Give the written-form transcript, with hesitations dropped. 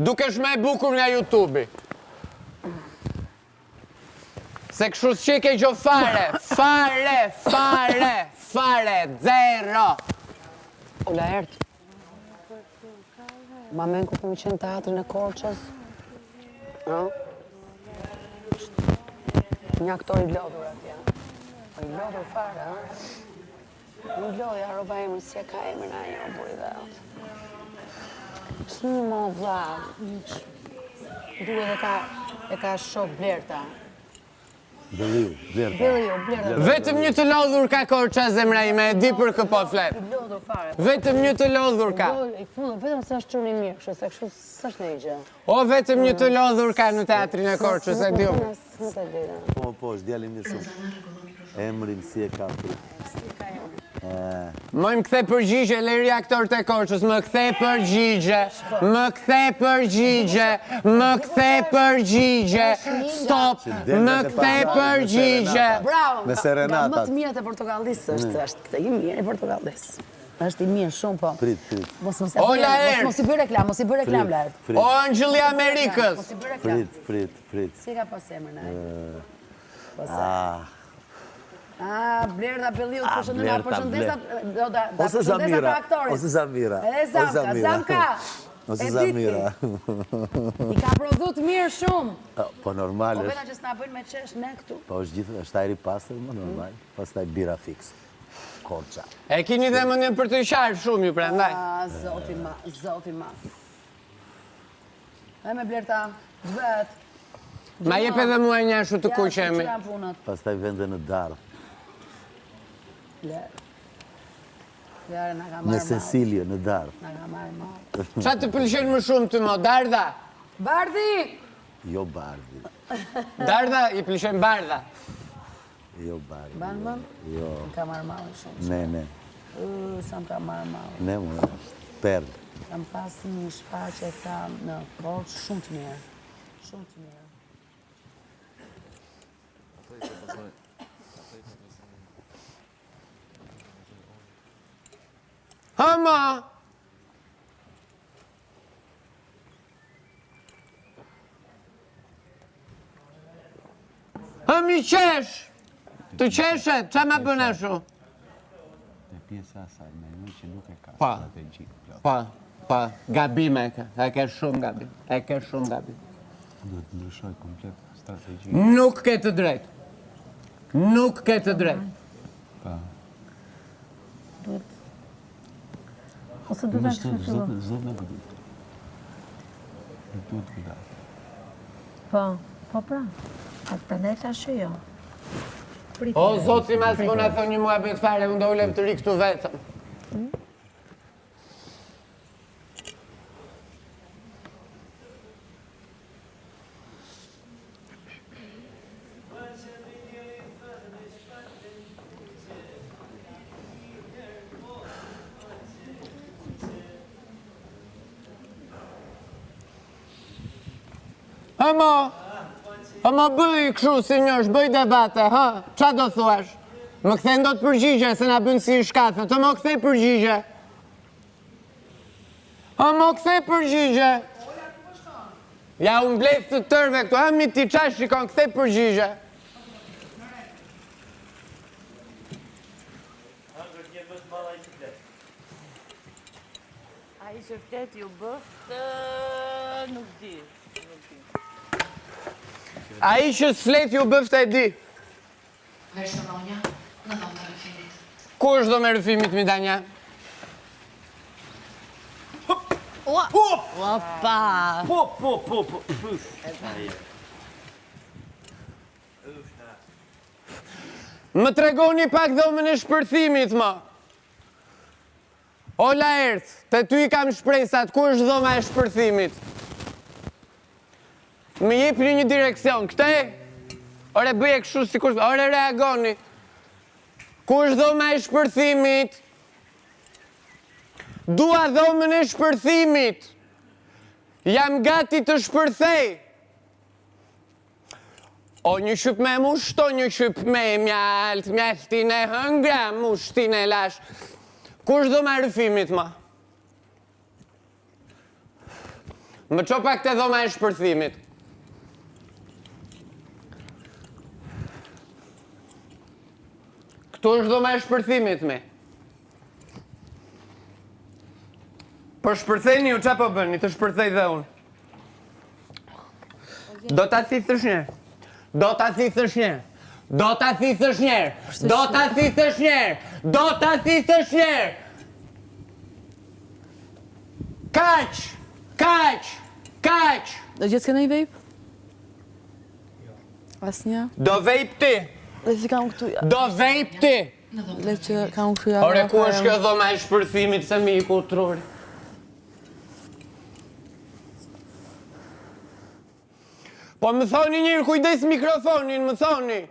dukesh më e bukur nga YouTube-i. Se kështu s'qe ke gjo fare, zero. Ula ert. Ma men ku kemi qenë teatrin e Korçës. Një aktor i lodhur atje. I lodhur fare, Një lodhja, roba emër, si e ka emër na një buri dhe atë. Shumë më vla. Duhet e ka shok Blerta. Blerta. Vetëm një të lodhur ka Korça zemra ime, e di për kë po flet. Vetëm një të lodhur ka. Vetëm se është çuni mirë, kështu se kështu s'është ndonjë gjë. O vetëm një të lodhur ka në teatrin e Korçës, e di unë. Po, është djali mirë shumë. Emrin si e ka pri. Më më kthe përgjigje, leri aktor të Korçës, më kthe përgjigje, stop, më kthe përgjigje. Bravo, Me Serenata. Më të mirët e Portokallisë është i mirë i Portokallisë. Është i mirë shumë, po. Prit. Mos i bëj reklam, Lart. O Angjëlli Amerikës. Prit. Si ka pas emrin ai? Blerta Belliu, përshëndesa Ose Zamira. Zamka. Ose Zamira. I ka prodhu të mirë shumë. Po normal Po është. veta që s'na bëjnë me qesh ne këtu. Po është gjithë, është ajri pastër, më normal. Pastaj bira fix. Korça. E kini dhe mënien për të qarë shumë ju prandaj. Zoti ma. E me Blerta, zbet. Ma jep edhe mua një ashtu të kuqemi. Pastaj vende në darë. Lare, na ka marrë Në Cecilie, në darë. Na ka marrë malë. Qa të pëlqen më shumë të mo, Dardha? Bardhi! Jo Bardhi. Dardha i pëlqen Bardha. Jo Bardhi. Ban? Jo. Më ka marrë malë shumë. Ne. Sa më ka marrë malë. Ne më është. Perlë. Kam pas një shfaqe kam në Korçë shumë të mirë. Shumë të mirë. Hama! Hëmi qesh! Të qeshet, qa ma bëna shu? Dhe pjesa asaj, me një që nuk e ka Pa. strategji. Pa, gabim e ke shumë gabim. Duhet të ndryshoj komplet strategji. Nuk ke të drejt. Pa. Ose duhet të kështu. Zot në këtë. Nuk duhet këtë. Po pra. Atë përndaj thashë jo. O, zoti mas po na thoni mua bet fare, unë do ulem të ri këtu vetëm. Hëmo bëj kështu si njësh, bëj debate, ha? Qa do thuash? Më kthe ndo të përgjigje, se na bënë si i shkathë, të më kthe përgjigje. Hëmo kthe përgjigje. Ja, unë bleth të tërve këtu, hëmi ti qa shikon, kthe përgjigje. A i që flet ju bëftë, nuk di. A i që s'flet ju bëftë e di. Veshë ronja, në do me rëfimit. Ku është do me rëfimit, mi Danja? Opa! Po. Më tregoni pak dhomën e shpërthimit, ma. Ola Erth, të ty i kam shpresat, ku është dhoma e shpërthimit? Më jepni një direkcion, këte? Ore bëje kështu si kur... Ore reagoni. Ku është dhoma e shpërthimit? Dua dhomën e shpërthimit. Jam gati të shpërthej. O një shyp me musht, o një shyp me mjalt, mjaltin e hëngra, mushtin e lash. Ku është dhoma e rëfimit, ma? Më qo pak të dhoma e shpërthimit. Këtu është dhoma e shpërthimit me. Po shpërthejni ju qa po bëni, të shpërthej dhe unë. Do t'a thithësh njerë. Do t'a thithësh njerë. Do t'a thithësh njerë. Do t'a thithësh njerë. Do t'a thithësh njerë. Kaq! Kaq! Kaq! Do gjithë s'ke në i vape? Asnjë? Do vape ti. Dhe që kam këtu ja. Do vape ti. Le që kam këtu ja. Ore, ku është kjo dhoma e shpërthimit se mi i ku truri? Po më thoni njërë, kujdes mikrofonin, më thoni.